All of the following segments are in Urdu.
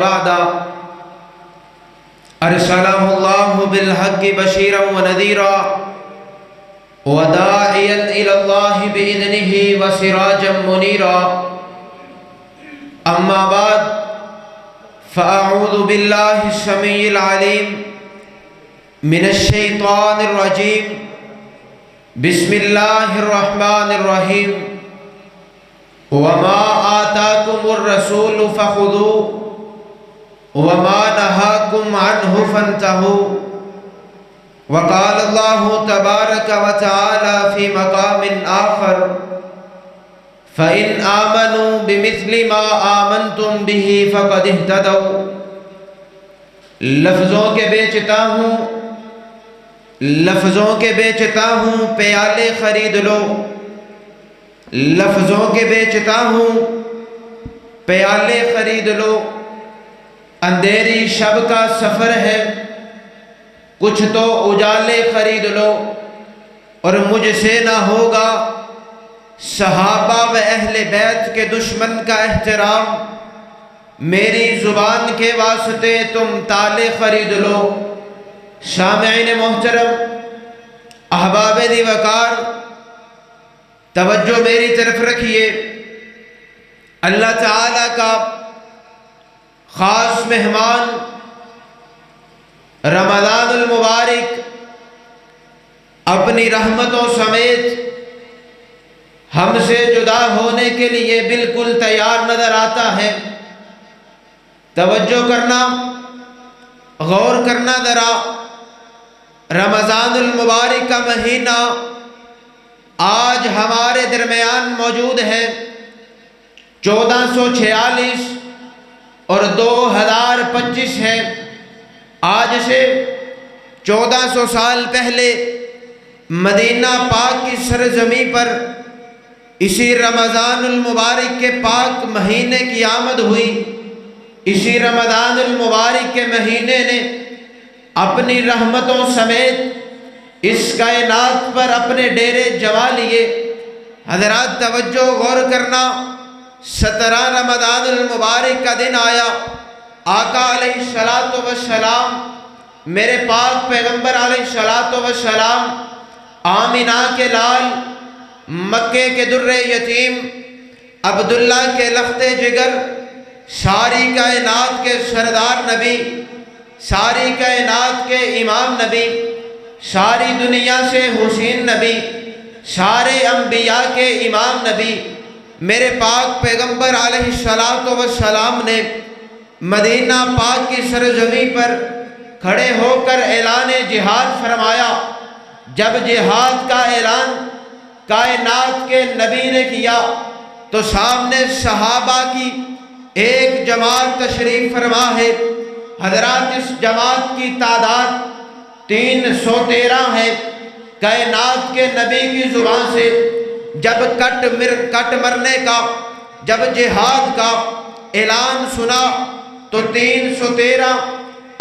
بعد ارسله الله بالحق بشيرا ونذيرا وداعيا الى الله باذنه وسراجا منيرا اما بعد فاعوذ بالله السميع العليم من الشيطان الرجيم بسم الله الرحمن الرحيم وما آتاكم الرسول فخذوه وما نهاكم عنه فانتهوا وقال الله تبارك وتعالى في مقام آخر فإن آمنوا بمثل ما آمنتم به فقد اهتدوا لفظوں کے بیچتا ہوں پیالے خرید لو، لفظوں کے بیچتا ہوں پیالے خرید لو، اندھیری شب کا سفر ہے کچھ تو اجالے خرید لو، اور مجھ سے نہ ہوگا صحابہ و اہل بیت کے دشمن کا احترام، میری زبان کے واسطے تم تالے خرید لو۔ سامعین محترم، احباب دی وقار، توجہ میری طرف رکھیے۔ اللہ تعالیٰ کا خاص مہمان رمضان المبارک اپنی رحمتوں سمیت ہم سے جدا ہونے کے لیے بالکل تیار نظر آتا ہے۔ توجہ کرنا، غور کرنا ذرا۔ رمضان المبارک کا مہینہ آج ہمارے درمیان موجود ہے۔ 1446 اور 2025 ہے۔ آج سے 1400 سال پہلے مدینہ پاک کی سرزمین پر اسی رمضان المبارک کے پاک مہینے کی آمد ہوئی۔ اسی رمضان المبارک کے مہینے نے اپنی رحمتوں سمیت اس کائنات پر اپنے ڈیرے جما لیے۔ حضرات توجہ غور کرنا، 17 رمضان المبارک کا دن آیا۔ آقا علیہ الصلوۃ والسلام، میرے پاک پیغمبر علیہ الصلوۃ والسلام، آمینہ کے لال، مکے کے در یتیم، عبداللہ کے لخت جگر، ساری کائنات کے سردار نبی، ساری کائنات کے امام نبی، ساری دنیا سے حسین نبی، سارے انبیاء کے امام نبی، میرے پاک پیغمبر علیہ الصلوۃ والسلام نے مدینہ پاک کی سرزمین پر کھڑے ہو کر اعلان جہاد فرمایا۔ جب جہاد کا اعلان کائنات کے نبی نے کیا تو سامنے صحابہ کی ایک جماعت تشریف فرما ہے۔ حضرات اس جماعت کی تعداد 313 ہے۔ کائنات کے نبی کی زبان سے جب کٹ مرنے کا، جب جہاد کا اعلان سنا تو 313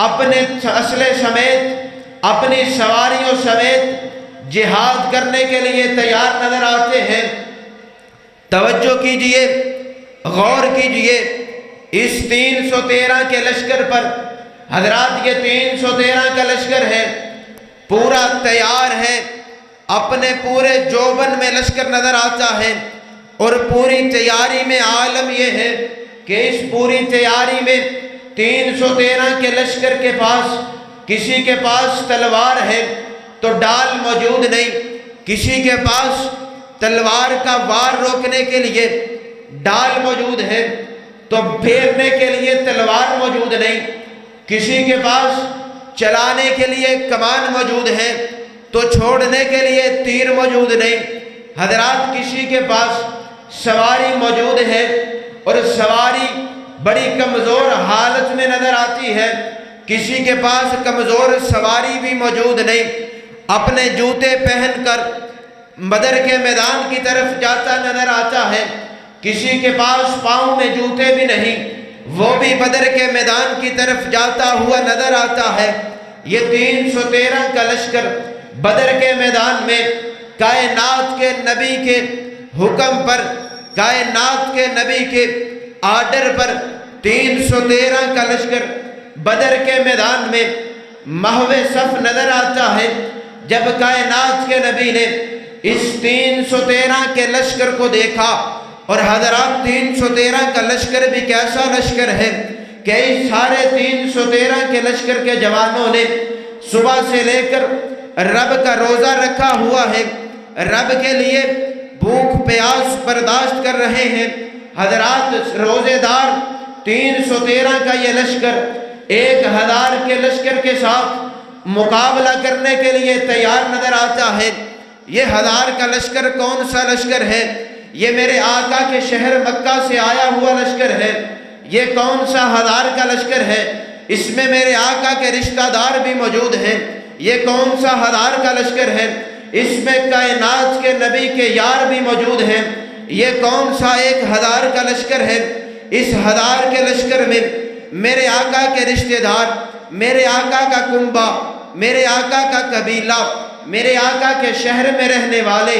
اپنے اسلحے سمیت، اپنی سواریوں سمیت جہاد کرنے کے لیے تیار نظر آتے ہیں۔ توجہ کیجئے، غور کیجئے، اس 313 کے لشکر پر، حضرات یہ 313 کا لشکر ہے، پورا تیار ہے، اپنے پورے جوبن میں لشکر نظر آتا ہے، اور پوری تیاری میں عالم یہ ہے کہ اس پوری تیاری میں 313 کے لشکر کے پاس، کسی کے پاس تلوار ہے تو ڈال موجود نہیں، کسی کے پاس تلوار کا وار روکنے کے لیے ڈال موجود ہے تو پھیرنے کے لیے تلوار موجود نہیں، کسی کے پاس چلانے کے لیے کمان موجود ہے تو چھوڑنے کے لیے تیر موجود نہیں۔ حضرات کسی کے پاس سواری موجود ہے اور سواری بڑی کمزور حالت میں نظر آتی ہے، کسی کے پاس کمزور سواری بھی موجود نہیں، اپنے جوتے پہن کر بدر کے میدان کی طرف جاتا نظر آتا ہے، کسی کے پاس پاؤں میں جوتے بھی نہیں، وہ بھی بدر کے میدان کی طرف جاتا ہوا نظر آتا ہے۔ یہ 313 کا لشکر بدر کے میدان میں کائنات کے نبی کے حکم پر، کائنات کے نبی کے آرڈر پر 313 کا لشکر بدر کے میدان میں محو صف نظر آتا ہے۔ جب کائنات کے نبی نے اس 313 کے لشکر کو دیکھا، اور حضرات 313 کا لشکر بھی کیسا لشکر ہے کہ اس سارے 313 کے لشکر کے جوانوں نے صبح سے لے کر رب کا روزہ رکھا ہوا ہے، رب کے لیے بھوک پیاس برداشت کر رہے ہیں۔ حضرات روزے دار 313 کا یہ لشکر 1000 کے لشکر کے ساتھ مقابلہ کرنے کے لیے تیار نظر آتا ہے۔ یہ 1000 کا لشکر کون سا لشکر ہے؟ یہ میرے آقا کے شہر مکہ سے آیا ہوا لشکر ہے۔ یہ کون سا 1000 کا لشکر ہے؟ اس میں میرے آقا کے رشتہ دار بھی موجود ہیں۔ یہ کون سا 1000 کا لشکر ہے؟ اس میں کائنات کے نبی کے یار بھی موجود ہیں۔ یہ کون سا 1000 کا لشکر ہے؟ اس 1000 کے لشکر میں میرے آقا کے رشتہ دار، میرے آقا کا کنبہ، میرے آقا کا قبیلہ، میرے آقا کے شہر میں رہنے والے،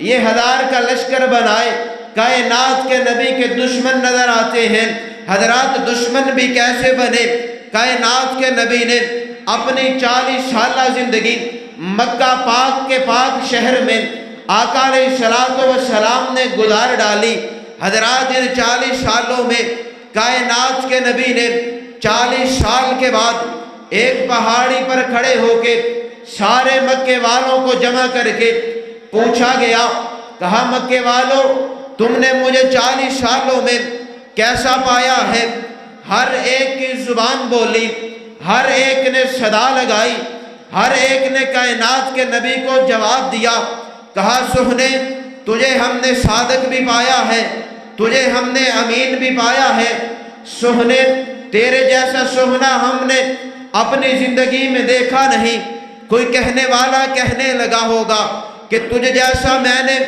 یہ 1000 کا لشکر بنائے کائنات کے نبی کے دشمن نظر آتے ہیں۔ حضرات دشمن بھی کیسے بنے؟ کائنات کے نبی نے اپنی 40 سالہ زندگی مکہ پاک کے پاک شہر میں آقا علیہ السلام نے گزار ڈالی۔ حضرات ان 40 سالوں میں کائنات کے نبی نے 40 سال کے بعد ایک پہاڑی پر کھڑے ہو کے سارے مکے والوں کو جمع کر کے پوچھا گیا، کہا مکے والوں تم نے مجھے 40 سالوں میں کیسا پایا ہے؟ ہر ایک کی زبان بولی، ہر ایک نے صدا لگائی، ہر ایک نے کائنات کے نبی کو جواب دیا، کہا سہنے تجھے ہم نے صادق بھی پایا ہے، تجھے ہم نے امین بھی پایا ہے۔ سہنے تیرے جیسا سہنا ہم نے اپنی زندگی میں دیکھا نہیں۔ کوئی کہنے والا کہنے لگا ہوگا کہ تجھ جیسا میں نے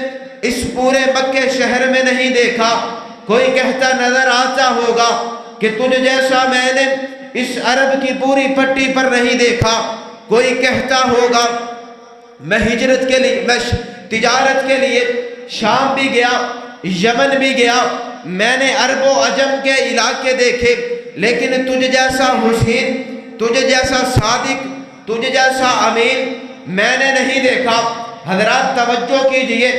اس پورے مکے شہر میں نہیں دیکھا۔ کوئی کہتا نظر آتا ہوگا کہ تجھ جیسا میں نے اس عرب کی پوری پٹی پر نہیں دیکھا۔ کوئی کہتا ہوگا میں ہجرت کے لیے، میں تجارت کے لیے شام بھی گیا، یمن بھی گیا، میں نے عرب و عجم کے علاقے دیکھے، لیکن تجھ جیسا حسین، تجھ جیسا صادق، تجھ جیسا امین میں نے نہیں دیکھا۔ حضرات توجہ کیجئے،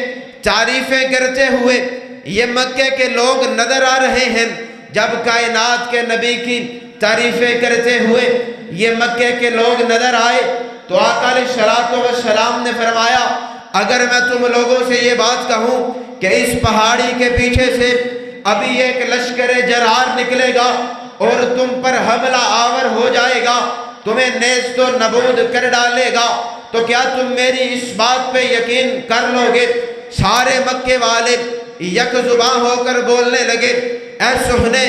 تعریفیں کرتے ہوئے یہ مکے کے لوگ نظر آ رہے ہیں۔ جب کائنات کے نبی کی تعریفیں کرتے ہوئے یہ مکے کے لوگ نظر آئے تو آقا علیہ السلام نے فرمایا اگر میں تم لوگوں سے یہ بات کہوں کہ اس پہاڑی کے پیچھے سے ابھی ایک لشکر جرار نکلے گا اور تم پر حملہ آور ہو جائے گا، تمہیں نیست و نبود کر ڈالے گا، تو کیا تم میری اس بات پہ یقین کر لو گے؟ سارے مکے والے یک زباں ہو کر بولنے لگے، اے سہنے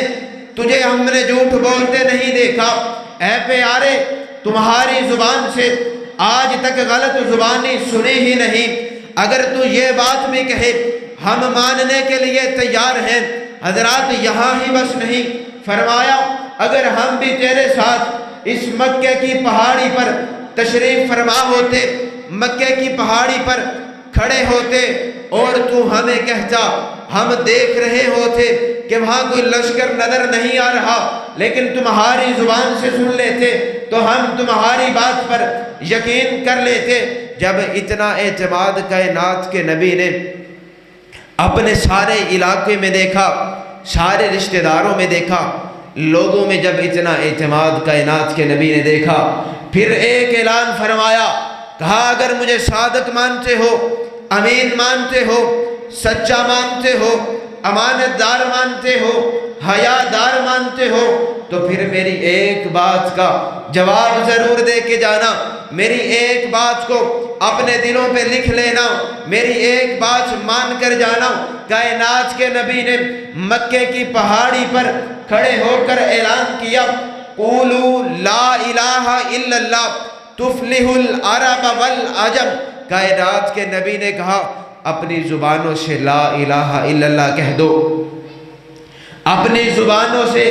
تجھے ہم نے جھوٹ بولتے نہیں دیکھا، اے پیارے تمہاری زبان سے آج تک غلط زبانی سنی ہی نہیں، اگر تو یہ بات بھی کہے ہم ماننے کے لیے تیار ہیں۔ حضرات یہاں ہی بس نہیں، فرمایا اگر ہم بھی تیرے ساتھ اس مکے کی پہاڑی پر تشریف فرما ہوتے، مکے کی پہاڑی پر کھڑے ہوتے اور تو ہمیں کہتا ہم دیکھ رہے ہوتے کہ وہاں کوئی لشکر نظر نہیں آ رہا، لیکن تمہاری زبان سے سن لیتے تو ہم تمہاری بات پر یقین کر لیتے۔ جب اتنا اعتماد کائنات کے نبی نے اپنے سارے علاقے میں دیکھا، سارے رشتہ داروں میں دیکھا، لوگوں میں جب اتنا اعتماد کائنات کے نبی نے دیکھا، پھر ایک اعلان فرمایا، کہا اگر مجھے صادق مانتے ہو، امین مانتے ہو، سچا مانتے ہو، امانت دار مانتے ہو، حیا دار مانتے ہو، تو پھر میری ایک بات کا جواب ضرور دے کے جانا، میری ایک بات کو اپنے دلوں پہ لکھ لینا، میری ایک بات مان کر جانا۔ کائنات کے نبی نے مکے کی پہاڑی پر کھڑے ہو کر اعلان کیا، قولوا لا الہ الا اللہ تفلح العرب والعجم۔ کائنات کے نبی نے کہا اپنی زبانوں سے لا الہ الا اللہ کہہ دو، اپنی زبانوں سے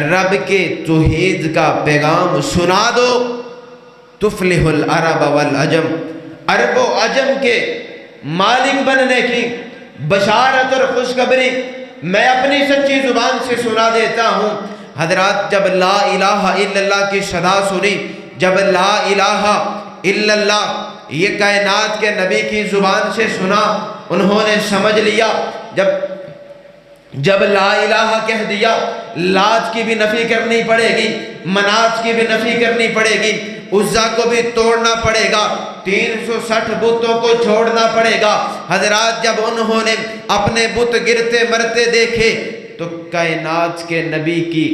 رب کے توحید کا پیغام سنا دو، تفلح العرب والعجم، عرب و عجم کے مالک بننے کی بشارت اور خوشخبری میں اپنی سچی زبان سے سنا دیتا ہوں۔ حضرات جب لا الہ الا اللہ کی صدا سنی، جب لا الہ الا اللہ یہ کائنات کے نبی کی زبان سے سنا، انہوں نے سمجھ لیا جب لا الہ کہہ دیا، لات کی بھی نفی کرنی پڑے گی، منات کی بھی نفی کرنی پڑے گی، عزا کو بھی توڑنا پڑے گا، 360 بتوں کو چھوڑنا پڑے گا۔ حضرات جب انہوں نے اپنے بت گرتے مرتے دیکھے تو کائنات کے نبی کی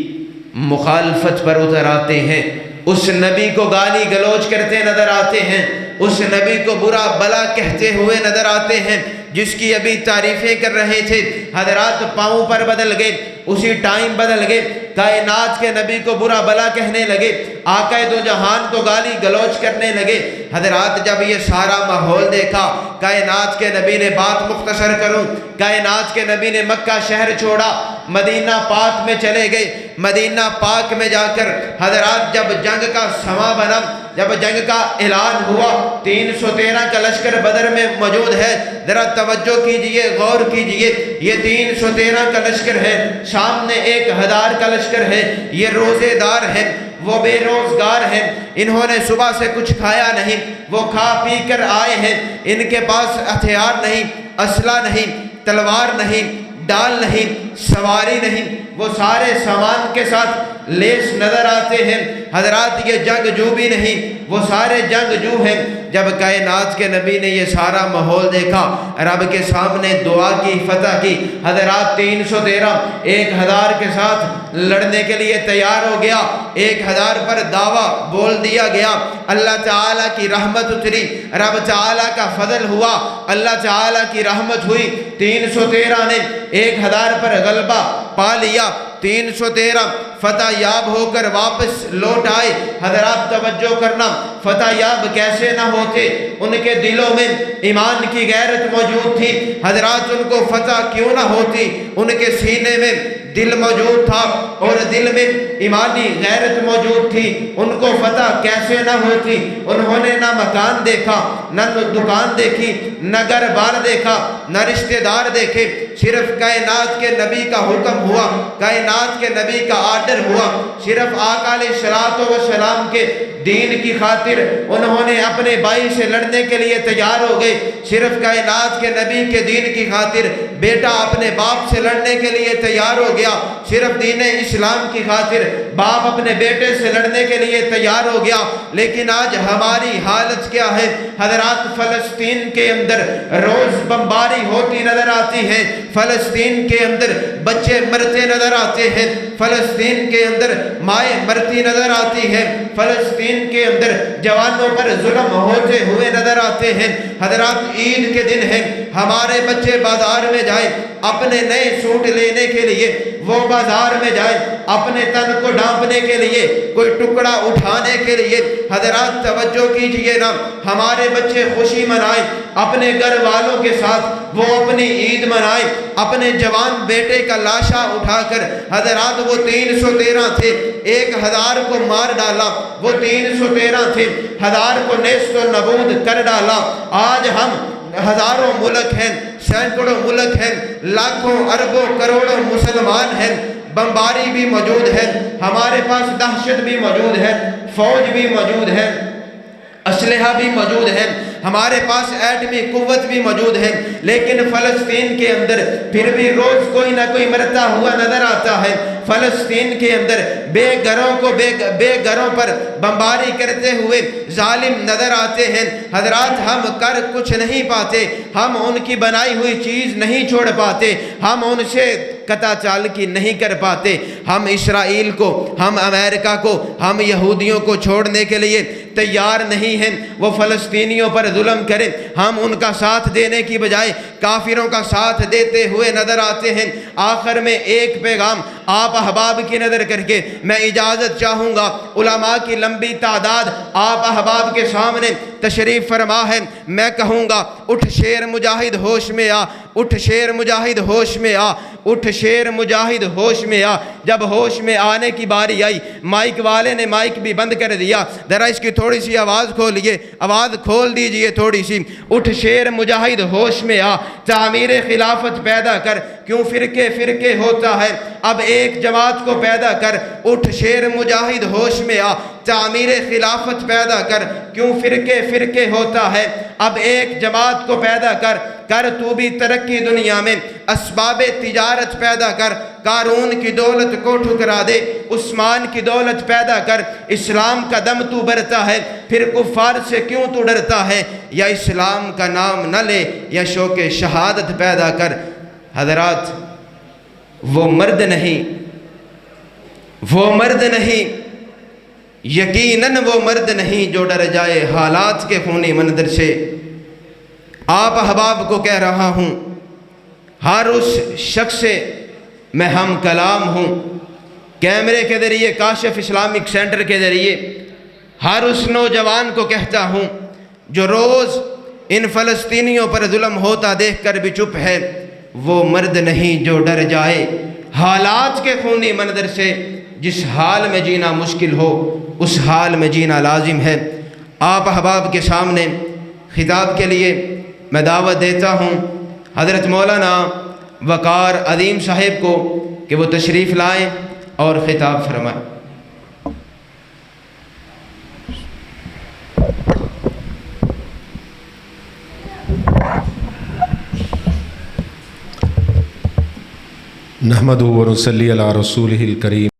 مخالفت پر اتر آتے ہیں، اس نبی کو گالی گلوچ کرتے نظر آتے ہیں، اس نبی کو برا بلا کہتے ہوئے نظر آتے ہیں، جس کی ابھی تعریفیں کر رہے تھے۔ حضرات پاؤں پر بدل گئے، اسی ٹائم بدل گئے، کائنات کے نبی کو برا بلا کہنے لگے، آقا دو جہان کو گالی گلوچ کرنے لگے۔ حضرات جب یہ سارا ماحول دیکھا، کائنات کے نبی نے، بات مختصر کروں، کائنات کے نبی نے مکہ شہر چھوڑا، مدینہ پاک میں چلے گئے۔ مدینہ پاک میں جا کر حضرات جب جنگ کا سما بنا، جب جنگ کا اعلان ہوا، 313 کا لشکر بدر میں موجود ہے۔ ذرا توجہ کیجئے، غور کیجئے، یہ 313 کا لشکر ہے، سامنے 1000 کا لشکر ہے، یہ روزے دار ہیں، وہ بے روزگار ہیں، انہوں نے صبح سے کچھ کھایا نہیں، وہ کھا پی کر آئے ہیں، ان کے پاس ہتھیار نہیں، اسلحہ نہیں، تلوار نہیں، ڈال نہیں، سواری نہیں، وہ سارے سامان کے ساتھ لیس نظر آتے ہیں۔ حضرات یہ جنگجو بھی نہیں، وہ سارے جنگجو ہیں۔ جب کائنات کے نبی نے یہ سارا ماحول دیکھا، رب کے سامنے دعا کی، فتح کی۔ حضرات 313 1000 کے ساتھ لڑنے کے لیے تیار ہو گیا، 1000 پر دعویٰ بول دیا گیا۔ اللہ تعالیٰ کی رحمت اتری، رب تعالیٰ کا فضل ہوا، اللہ تعالیٰ کی رحمت ہوئی، 313 نے 1000 پر غلبہ پا لیا، 313 فتح یاب ہو کر واپس لوٹ آئے۔ حضرات توجہ کرنا، فتح یاب کیسے نہ ہوتے، ان کے دلوں میں ایمان کی غیرت موجود تھی۔ حضرات ان کو فتح کیوں نہ ہوتی، ان کے سینے میں دل موجود تھا اور دل میں ایمانی غیرت موجود تھی، ان کو فتح کیسے نہ ہوتی۔ انہوں نے نہ مکان دیکھا، نہ دکان دیکھی، نہ گھر بار دیکھا، نہ رشتہ دار دیکھے، صرف کائنات کے نبی کا حکم ہوا، کائنات کے نبی کا آرڈر ہوا، صرف آقا علیہ السلام کے دین کی خاطر انہوں نے اپنے بھائی سے لڑنے کے لیے تیار ہو گئے، صرف کائنات کے نبی کے دین کی خاطر بیٹا اپنے باپ سے لڑنے کے لیے تیار ہو گیا، صرف دین اسلام کی خاطر باپ اپنے بیٹے سے لڑنے کے لیے تیار ہو گیا۔ لیکن آج ہماری حالت کیا ہے؟ حضرات فلسطین کے اندر روز بمباری ہوتی نظر آتی ہے، فلسطین کے اندر بچے مرتے نظر آتے ہیں، فلسطین کے اندر مائیں مرتی نظر آتی ہیں، فلسطین کے اندر جوانوں پر ظلم ہوتے ہوئے نظر آتے ہیں۔ حضرات عید کے دن ہیں، ہمارے بچے بازار میں جائیں اپنے نئے سوٹ لینے کے لیے، وہ بازار میں جائیں اپنے تن کو ڈھانپنے کے لیے، کوئی ٹکڑا اٹھانے کے لیے۔ حضرات توجہ کیجئے نا، ہمارے بچے خوشی منائیں اپنے گھر والوں کے ساتھ، وہ اپنی عید منائیں اپنے جوان بیٹے کا لاشا اٹھا کر۔ حضرات وہ 313 تھے، 1000 کو مار ڈالا، وہ 313 تھے، 1000 کو نیست و نابود کر ڈالا۔ آج ہم ہزاروں ملک ہیں، سینکڑوں ملک ہیں، لاکھوں اربوں کروڑوں مسلمان ہیں، بمباری بھی موجود ہے، ہمارے پاس دہشت بھی موجود ہے، فوج بھی موجود ہے، اسلحہ بھی موجود ہے، ہمارے پاس ایٹمی قوت بھی موجود ہے، لیکن فلسطین کے اندر پھر بھی روز کوئی نہ کوئی مرتا ہوا نظر آتا ہے۔ فلسطین کے اندر بے گھروں پر بمباری کرتے ہوئے ظالم نظر آتے ہیں۔ حضرات ہم کر کچھ نہیں پاتے، ہم ان کی بنائی ہوئی چیز نہیں چھوڑ پاتے، ہم ان سے قطع چالکی نہیں کر پاتے۔ ہم اسرائیل کو، ہم امریکہ کو، ہم یہودیوں کو چھوڑنے کے لیے تیار نہیں ہیں۔ وہ فلسطینیوں پر ظلم کریں، ہم ان کا ساتھ دینے کی بجائے کافروں کا ساتھ دیتے ہوئے نظر آتے ہیں۔ آخر میں ایک پیغام آپ احباب کی نظر کر کے میں اجازت چاہوں گا، علماء کی لمبی تعداد آپ احباب کے سامنے تشریف فرما ہے۔ میں کہوں گا اٹھ شیر مجاہد ہوش میں آ، اٹھ شیر مجاہد ہوش میں آ، اٹھ شیر مجاہد ہوش میں آ۔ جب ہوش میں آنے کی باری آئی، مائک والے نے مائک بھی بند کر دیا، ذرا اس کی تھوڑی سی آواز کھولیے، آواز کھول دیجئے تھوڑی سی۔ اٹھ شیر مجاہد ہوش میں آ، تعمیر خلافت پیدا کر، کیوں فرقے فرقے ہوتا ہے، اب ایک جماعت کو پیدا کر۔ اٹھ شیر مجاہد ہوش میں آ، تعمیر خلافت پیدا کر، کیوں فرقے فرقے ہوتا ہے، اب ایک جماعت کو پیدا کر۔ کر تو بھی ترقی دنیا میں، اسباب تجارت پیدا کر، قارون کی دولت کو ٹھکرا دے، عثمان کی دولت پیدا کر۔ اسلام کا دم تو برتا ہے، پھر کفار سے کیوں تو ڈرتا ہے، یا اسلام کا نام نہ لے یا شوق شہادت پیدا کر۔ حضرات، وہ مرد نہیں، وہ مرد نہیں، یقیناً وہ مرد نہیں جو ڈر جائے حالات کے خونی منظر سے۔ آپ احباب کو کہہ رہا ہوں، ہر اس شخص سے میں ہم کلام ہوں، کیمرے کے ذریعے، کاشف اسلامک سینٹر کے ذریعے ہر اس نوجوان کو کہتا ہوں جو روز ان فلسطینیوں پر ظلم ہوتا دیکھ کر بھی چپ ہے، وہ مرد نہیں جو ڈر جائے حالات کے خونی منظر سے۔ جس حال میں جینا مشکل ہو اس حال میں جینا لازم ہے۔ آپ احباب کے سامنے خطاب کے لیے میں دعوت دیتا ہوں حضرت مولانا وقار عظیم صاحب کو کہ وہ تشریف لائیں اور خطاب فرمائیں۔ نحمدہ و نصلی علی رسولہ الکریم۔